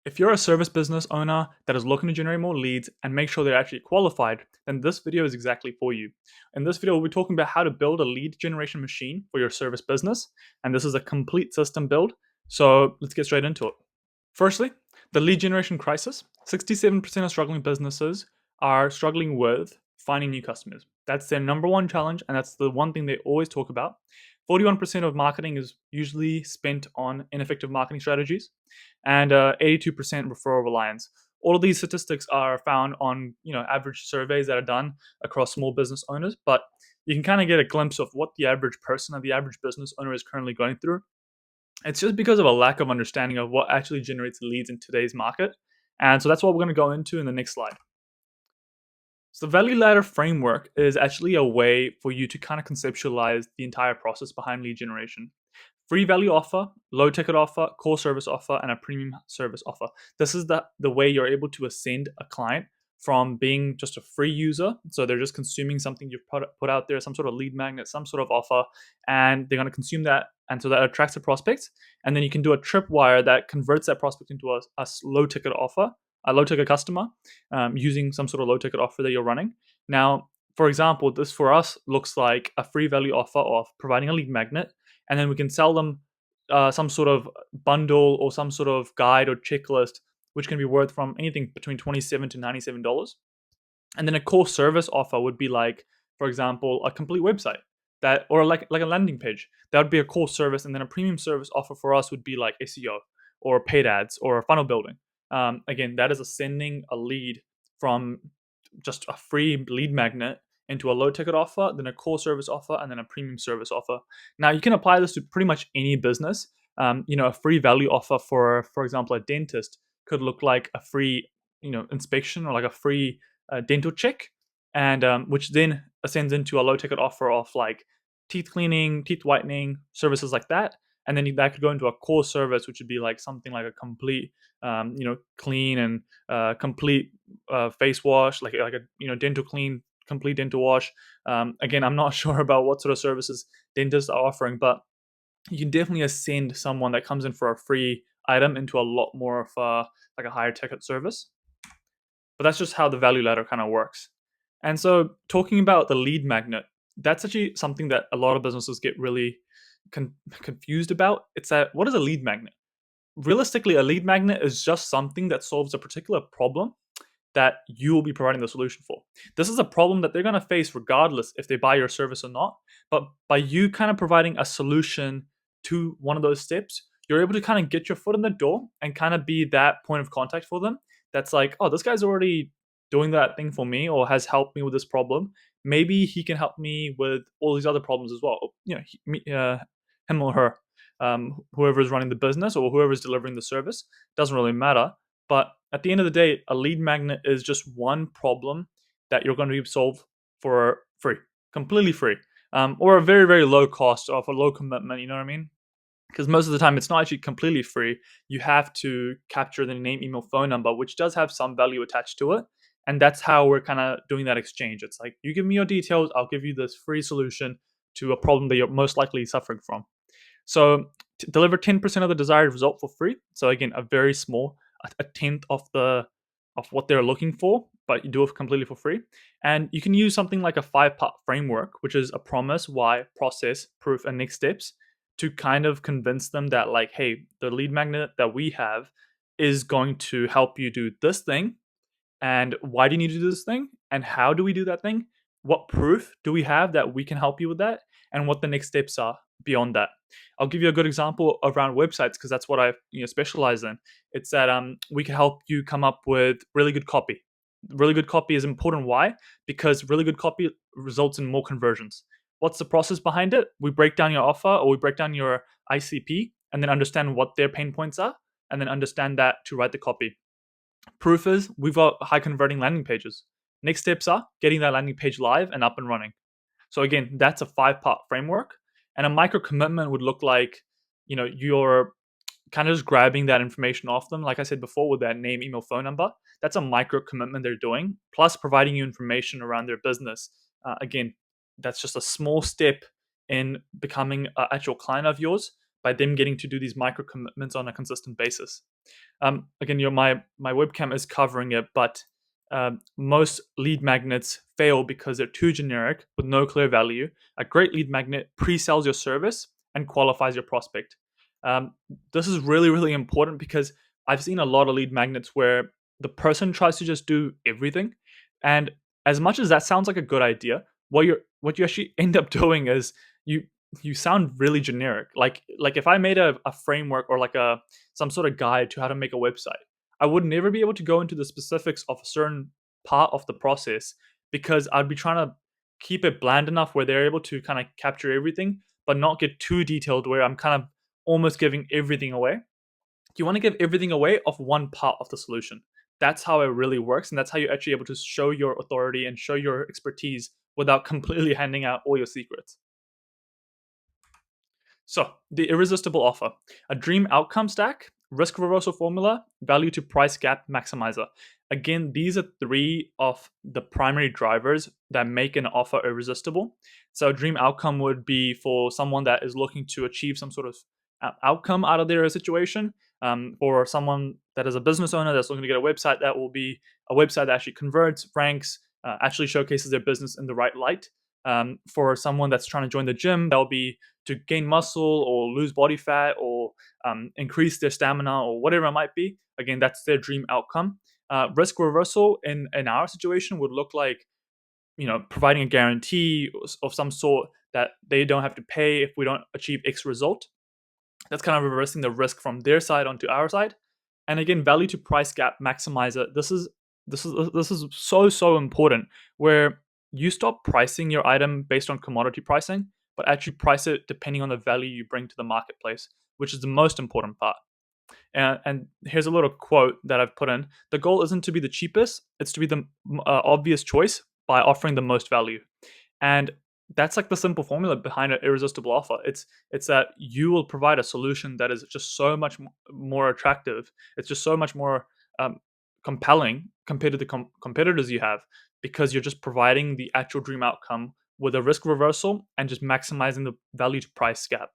If you're a service business owner that is looking to generate more leads and make sure they're actually qualified, then this video is exactly for you. In this video, we'll be talking about how to build a lead generation machine for your service business, and this is a complete system build. So let's get straight into it. Firstly, the lead generation crisis. 67% of struggling businesses are struggling with finding new customers. That's their number one challenge, and that's the one thing they always talk about. 41% of marketing is usually spent on ineffective marketing strategies, and 82% referral reliance. All of these statistics are found on average surveys that are done across small business owners, but you can kind of get a glimpse of what the average person or the average business owner is currently going through. It's just because of a lack of understanding of what actually generates leads in today's market. And so that's what we're going to go into in the next slide. So the value ladder framework is actually a way for you to kind of conceptualize the entire process behind lead generation. Free value offer, low ticket offer, core service offer, and a premium service offer. This is the way you're able to ascend a client from being just a free user. So they're just consuming something you've put out there, some sort of lead magnet, some sort of offer, and they're going to consume that. And so that attracts a prospect. And then you can do a tripwire that converts that prospect into a low ticket offer, a low ticket customer, using some sort of low ticket offer that you're running. Now, for example, this for us looks like a free value offer of providing a lead magnet, and then we can sell them some sort of bundle or some sort of guide or checklist, which can be worth from anything between $27 to $97. And then a core service offer would be like, for example, a complete website that, or like a landing page. That would be a core service, and then a premium service offer for us would be like SEO or paid ads or funnel building. Again, that is ascending a lead from just a free lead magnet into a low ticket offer, then a core service offer, and then a premium service offer. Now you can apply this to pretty much any business. A free value offer for example, a dentist could look like a free, inspection, or like a free dental check, and which then ascends into a low ticket offer of like teeth cleaning, teeth whitening, services like that. And then that could go into a core service, which would be like something like a complete, clean and complete face wash, like a dental clean, complete dental wash. Again, I'm not sure about what sort of services dentists are offering, but you can definitely ascend someone that comes in for a free item into a lot more of like a higher ticket service. But that's just how the value ladder kind of works. And so, talking about the lead magnet, that's actually something that a lot of businesses get really confused about. It's that, what is a lead magnet? Realistically, a lead magnet is just something that solves a particular problem that you will be providing the solution for. This is a problem that they're going to face regardless if they buy your service or not. But by you kind of providing a solution to one of those steps, you're able to kind of get your foot in the door and kind of be that point of contact for them. That's like, oh, this guy's already doing that thing for me or has helped me with this problem. Maybe he can help me with all these other problems as well. Him or her, whoever is running the business or whoever is delivering the service, doesn't really matter. But at the end of the day, a lead magnet is just one problem that you're going to be solved for free, completely free, or a very, very low cost or for low commitment. You know what I mean? Because most of the time it's not actually completely free. You have to capture the name, email, phone number, which does have some value attached to it. And that's how we're kind of doing that exchange. It's like, you give me your details, I'll give you this free solution to a problem that you're most likely suffering from. So deliver 10% of the desired result for free. So again, a very small, a tenth of what they're looking for, but you do it completely for free. And you can use something like a 5-part framework, which is a promise, why, process, proof, and next steps, to kind of convince them that, like, hey, the lead magnet that we have is going to help you do this thing. And why do you need to do this thing? And how do we do that thing? What proof do we have that we can help you with that? And what the next steps are beyond that. I'll give you a good example around websites, because that's what I specialize in. It's that we can help you come up with really good copy. Really good copy is important. Why? Because really good copy results in more conversions. What's the process behind it? We break down your offer, or we break down your ICP, and then understand what their pain points are, and then understand that to write the copy. Proof is we've got high converting landing pages. Next steps are getting that landing page live and up and running. So again, that's a 5-part framework. And a micro commitment would look like, you're kind of just grabbing that information off them. Like I said before, with that name, email, phone number, that's a micro commitment they're doing, plus providing you information around their business. Again, that's just a small step in becoming an actual client of yours. by them getting to do these micro commitments on a consistent basis. Again, my webcam is covering it, but most lead magnets fail because they're too generic with no clear value. A great lead magnet pre-sells your service and qualifies your prospect. Um, this is really, really important because I've seen a lot of lead magnets where the person tries to just do everything, and as much as that sounds like a good idea, what you actually end up doing is you you sound really generic. Like if I made a framework or like a some sort of guide to how to make a website, I would never be able to go into the specifics of a certain part of the process because I'd be trying to keep it bland enough where they're able to kind of capture everything, but not get too detailed where I'm kind of almost giving everything away. You want to give everything away of one part of the solution. That's how it really works, and that's how you're actually able to show your authority and show your expertise without completely handing out all your secrets. So, the irresistible offer: a dream outcome stack, risk reversal formula, value to price gap maximizer. Again, these are three of the primary drivers that make an offer irresistible. So, a dream outcome would be for someone that is looking to achieve some sort of outcome out of their situation. For someone that is a business owner that's looking to get a website, that will be a website that actually converts, ranks, actually showcases their business in the right light. For someone that's trying to join the gym, that'll be to gain muscle or lose body fat or increase their stamina or whatever it might be. Again, that's their dream outcome. Risk reversal in our situation would look like, providing a guarantee of some sort that they don't have to pay if we don't achieve X result. That's kind of reversing the risk from their side onto our side. And again, value to price gap maximizer. This is so important, where you stop pricing your item based on commodity pricing, but actually price it depending on the value you bring to the marketplace, which is the most important part. And here's a little quote that I've put in: the goal isn't to be the cheapest; it's to be the obvious choice by offering the most value. And that's like the simple formula behind an irresistible offer. It's that you will provide a solution that is just so much more attractive. It's just so much more um, compelling compared to the competitors you have, because you're just providing the actual dream outcome with a risk reversal and just maximizing the value to price gap.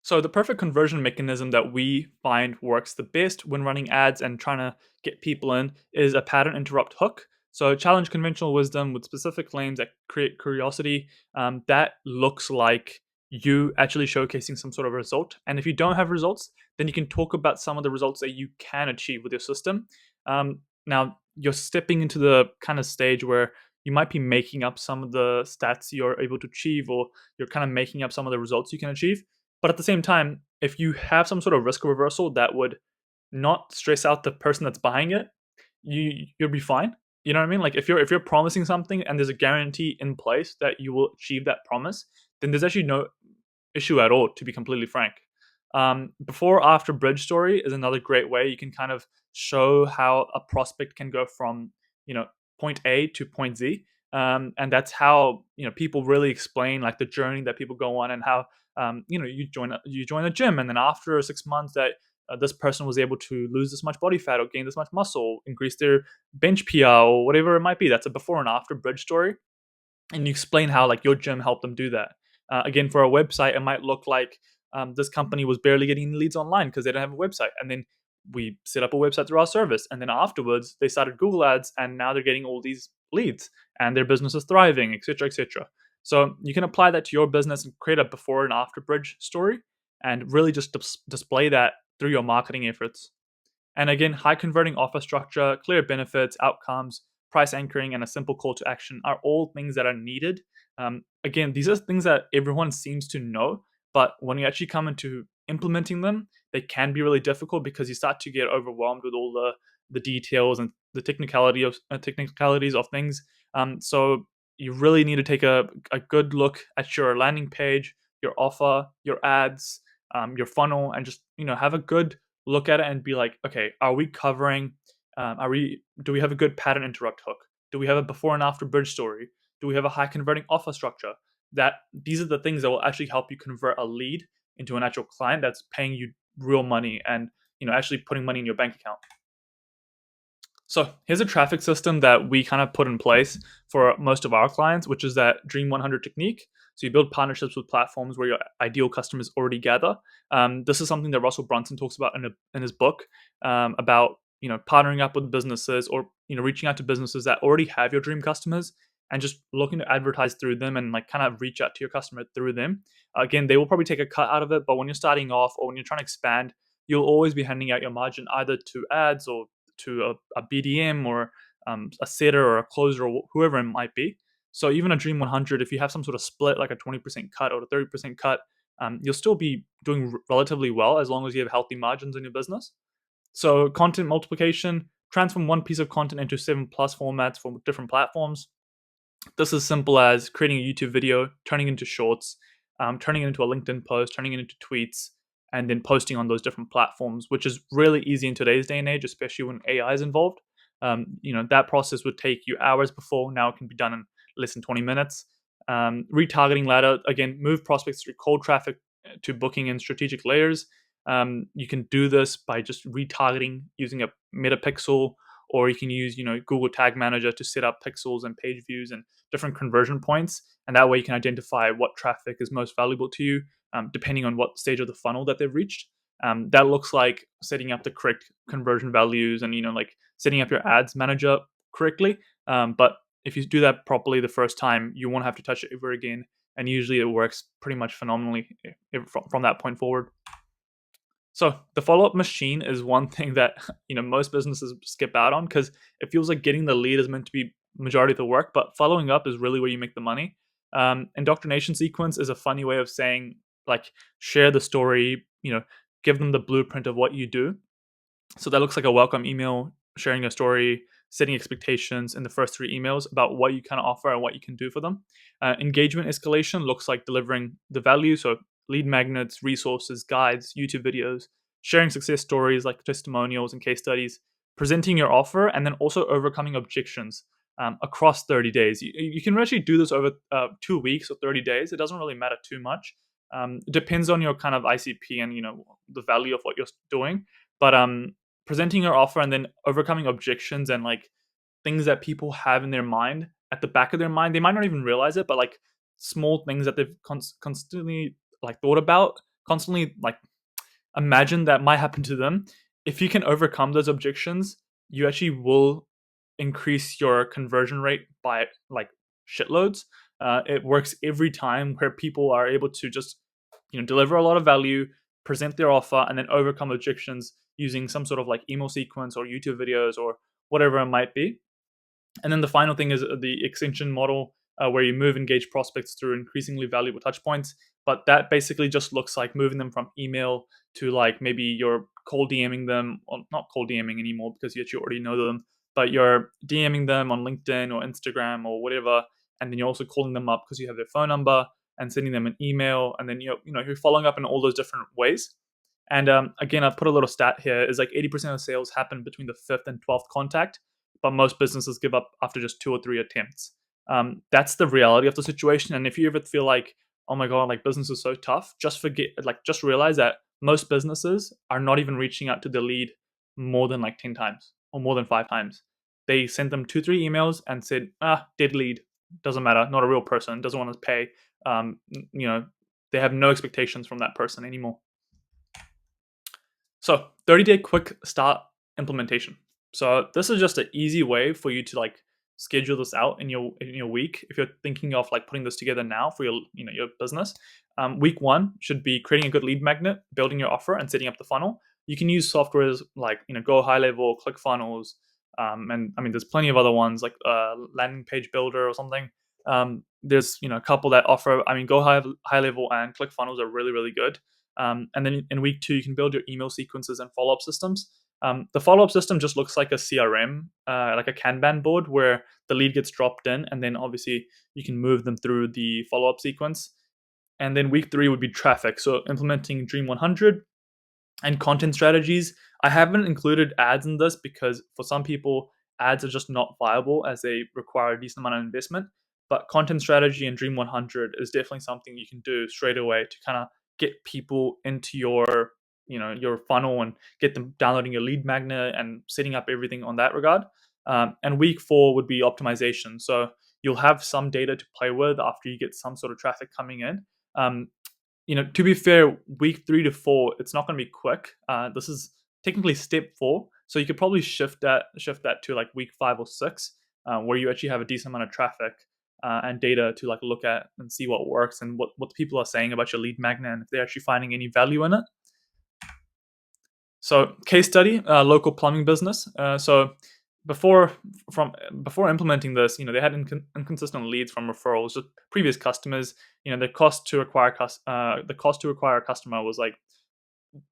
So the perfect conversion mechanism that we find works the best when running ads and trying to get people in is a pattern interrupt hook. So challenge conventional wisdom with specific claims that create curiosity. That looks like you actually showcasing some sort of result. And if you don't have results, then you can talk about some of the results that you can achieve with your system. Now you're stepping into the kind of stage where you might be making up some of the stats you're able to achieve, or you're kind of making up some of the results you can achieve. But at the same time, if you have some sort of risk reversal that would not stress out the person that's buying it, you'll be fine. You know what I mean? Like if you're promising something and there's a guarantee in place that you will achieve that promise, then there's actually no issue at all, to be completely frank. Before after bridge story is another great way you can kind of show how a prospect can go from, you know, point A to point Z. And that's how, people really explain like the journey that people go on, and how, you join a gym, and then after 6 months that this person was able to lose this much body fat or gain this much muscle, increase their bench PR or whatever it might be. That's a before and after bridge story, and you explain how like your gym helped them do that. Again, for a website, it might look like this company was barely getting leads online because they don't have a website, and then we set up a website through our service, and then afterwards they started Google Ads, and now they're getting all these leads, and their business is thriving, etc., etc. So you can apply that to your business and create a before and after bridge story, and really just display that through your marketing efforts. And again, high converting offer structure, clear benefits, outcomes, price anchoring, and a simple call to action are all things that are needed. Again, these are things that everyone seems to know, but when you actually come into implementing them, they can be really difficult because you start to get overwhelmed with all the details and the technicalities of things. So you really need to take a good look at your landing page, your offer, your ads, your funnel, and just have a good look at it and be like, okay, are we covering? Do we have a good pattern interrupt hook? Do we have a before and after bridge story? Do we have a high converting offer structure? That these are the things that will actually help you convert a lead into an actual client that's paying you real money, and actually putting money in your bank account. So here's a traffic system that we kind of put in place for most of our clients, which is that Dream 100 technique. So you build partnerships with platforms where your ideal customers already gather. This is something that Russell Brunson talks about in his book, about partnering up with businesses, or reaching out to businesses that already have your dream customers, and just looking to advertise through them, and like kind of reach out to your customer through them. Again, they will probably take a cut out of it, but when you're starting off or when you're trying to expand, you'll always be handing out your margin either to ads or to a BDM, or a setter or a closer, or whoever it might be. So even a Dream 100, if you have some sort of split, like a 20% cut or a 30% cut, you'll still be doing relatively well as long as you have healthy margins in your business. So content multiplication: transform one piece of content into 7+ formats for different platforms. This is simple as creating a YouTube video, turning it into shorts, turning it into a LinkedIn post, turning it into tweets, and then posting on those different platforms, which is really easy in today's day and age, especially when AI is involved. That process would take you hours before. Now it can be done in less than 20 minutes. Retargeting ladder: again, move prospects through cold traffic to booking in strategic layers. You can do this by just retargeting using a metapixel, or you can use Google Tag Manager to set up pixels and page views and different conversion points, and that way you can identify what traffic is most valuable to you, depending on what stage of the funnel that they've reached. That looks like setting up the correct conversion values, and like setting up your ads manager correctly. But if you do that properly the first time, you won't have to touch it ever again, and usually it works pretty much phenomenally from that point forward. So the follow-up machine is one thing that most businesses skip out on, because it feels like getting the lead is meant to be majority of the work, but following up is really where you make the money. Indoctrination sequence is a funny way of saying, like, share the story, give them the blueprint of what you do. So that looks like a welcome email, sharing a story, setting expectations in the first 3 emails about what you kind of offer and what you can do for them. Engagement escalation looks like delivering the value, so lead magnets, resources, guides, YouTube videos, sharing success stories like testimonials and case studies, presenting your offer, and then also overcoming objections across 30 days. You can actually do this over 2 weeks or 30 days. It doesn't really matter too much. It depends on your kind of ICP and the value of what you're doing. But presenting your offer and then overcoming objections and like things that people have in their mind, at the back of their mind, they might not even realize it, but like small things that they've constantly like thought about, constantly like imagine that might happen to them. If you can overcome those objections, you actually will increase your conversion rate by like shitloads. It works every time, where people are able to just deliver a lot of value, present their offer, and then overcome objections using some sort of like email sequence or YouTube videos or whatever it might be. And then the final thing is the extension model, where you move engaged prospects through increasingly valuable touch points. But that basically just looks like moving them from email to like maybe you're cold DMing them, or not cold DMing anymore because you actually already know them, but you're DMing them on LinkedIn or Instagram or whatever, and then you're also calling them up because you have their phone number and sending them an email, and then you're following up in all those different ways. And again, I've put a little stat here: is like 80% of sales happen between the 5th and 12th contact, but most businesses give up after just 2 or 3 attempts. That's the reality of the situation. And if you ever feel like, oh my god, like business is so tough, just realize that most businesses are not even reaching out to the lead more than like 10 times or more than 5 times. They sent them 2, 3 emails and said, dead lead, doesn't matter, not a real person, doesn't want to pay. Um, you know, they have no expectations from that person anymore. So 30-day quick start implementation. So this is just an easy way for you to like schedule this out in your week. If you're thinking of like putting this together now for your business, week 1 should be creating a good lead magnet, building your offer, and setting up the funnel. You can use softwares like Go High Level, ClickFunnels, and I mean there's plenty of other ones like Landing Page Builder or something. There's a couple that offer. I mean, Go High Level and ClickFunnels are really really good. And then in week 2, you can build your email sequences and follow-up systems. The follow-up system just looks like a CRM, like a Kanban board, where the lead gets dropped in, and then obviously you can move them through the follow-up sequence. And then week 3 would be traffic. So implementing Dream 100 and content strategies. I haven't included ads in this because for some people, ads are just not viable as they require a decent amount of investment. But content strategy and Dream 100 is definitely something you can do straight away to kind of get people into your funnel and get them downloading your lead magnet and setting up everything on that regard. And week 4 would be optimization. So you'll have some data to play with after you get some sort of traffic coming in. Um, to be fair, week 3 to 4, it's not going to be quick. This is technically step 4, so you could probably shift that to like week 5 or 6, where you actually have a decent amount of traffic and data to like look at and see what works and what the people are saying about your lead magnet and if they're actually finding any value in it. So, case study, local plumbing business. So before before implementing this, they had inconsistent leads from referrals, just previous customers. The cost to acquire a customer was like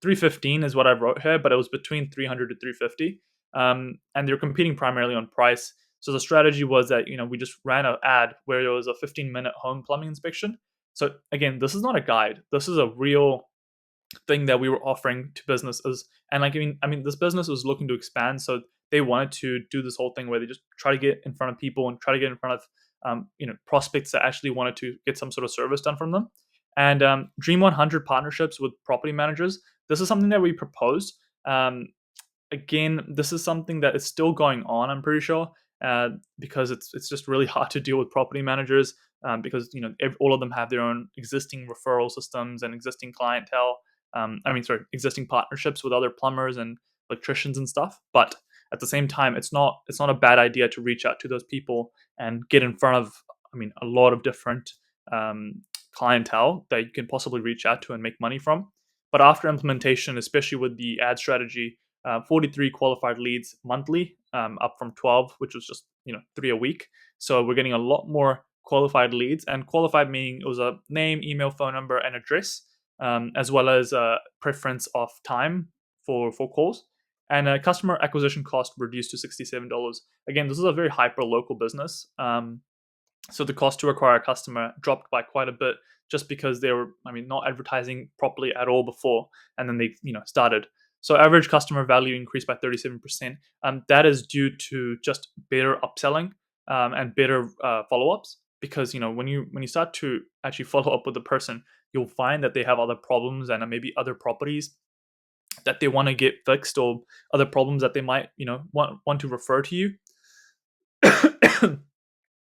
315 is what I wrote here, but it was between 300 to 350. And they're competing primarily on price. So the strategy was that we just ran an ad where there was a 15-minute home plumbing inspection. So again, this is not a guide. This is a real thing that we were offering to businesses. And like I mean this business was looking to expand, so they wanted to do this whole thing where they just try to get in front of people and try to get in front of prospects that actually wanted to get some sort of service done from them. And Dream 100 partnerships with property managers, this is something that we proposed. Again, this is something that is still going on, I'm pretty sure, because it's just really hard to deal with property managers, because all of them have their own existing referral systems and existing clientele. Existing partnerships with other plumbers and electricians and stuff. But at the same time, it's not a bad idea to reach out to those people and get in front of, a lot of different clientele that you can possibly reach out to and make money from. But after implementation, especially with the ad strategy, 43 qualified leads monthly, up from 12, which was just 3 a week. So we're getting a lot more qualified leads, and qualified meaning it was a name, email, phone number, and address, as well as a preference of time for calls. And customer acquisition cost reduced to $67. Again, this is a very hyper local business. So the cost to acquire a customer dropped by quite a bit, just because they were, not advertising properly at all before, and then they, started. So average customer value increased by 37%. That is due to just better upselling, and better follow-ups. Because when you start to actually follow up with the person, you'll find that they have other problems and maybe other properties that they want to get fixed, or other problems that they might want to refer to you.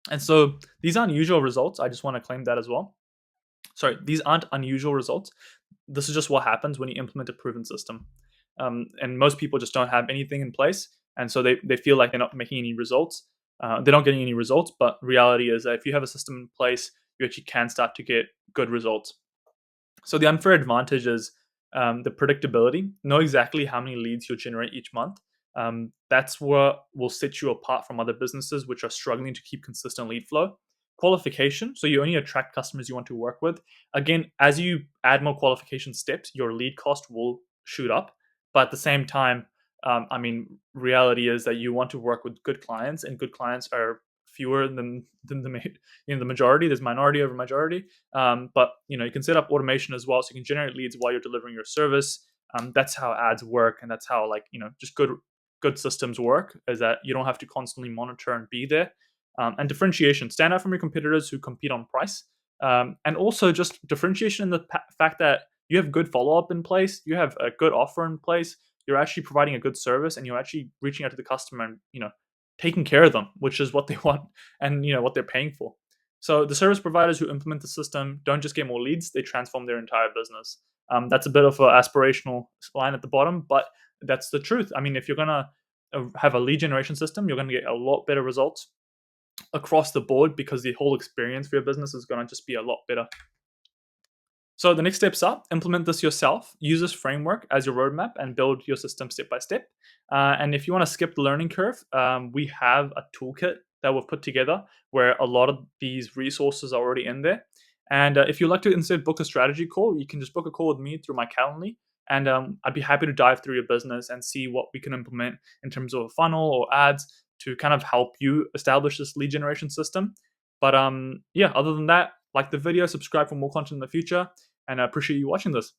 And so these aren't usual results. I just want to claim that as well. Sorry, these aren't unusual results. This is just what happens when you implement a proven system. And most people just don't have anything in place, and so they feel like they're not making any results. They're not getting any results, but reality is that if you have a system in place, you actually can start to get good results. So the unfair advantage is the predictability. Know exactly how many leads you'll generate each month. That's what will set you apart from other businesses which are struggling to keep consistent lead flow. Qualification, so you only attract customers you want to work with. Again, as you add more qualification steps, your lead cost will shoot up. But at the same time, reality is that you want to work with good clients, and good clients are fewer than the majority. There's minority over majority. But you can set up automation as well, so you can generate leads while you're delivering your service. That's how ads work, and that's how just good systems work. Is that you don't have to constantly monitor and be there. And differentiation, stand out from your competitors who compete on price, and also just differentiation in the fact that you have good follow-up in place, you have a good offer in place, you're actually providing a good service, and you're actually reaching out to the customer and taking care of them, which is what they want and what they're paying for. So the service providers who implement the system don't just get more leads, they transform their entire business. That's a bit of an aspirational line at the bottom, but that's the truth. If you're gonna have a lead generation system, you're gonna get a lot better results across the board, because the whole experience for your business is gonna just be a lot better. So the next steps are implement this yourself, use this framework as your roadmap, and build your system step by step. And if you want to skip the learning curve, we have a toolkit that we've put together where a lot of these resources are already in there. And if you'd like to instead book a strategy call, you can just book a call with me through my Calendly. And I'd be happy to dive through your business and see what we can implement in terms of a funnel or ads to kind of help you establish this lead generation system. But other than that, like the video, subscribe for more content in the future, and I appreciate you watching this.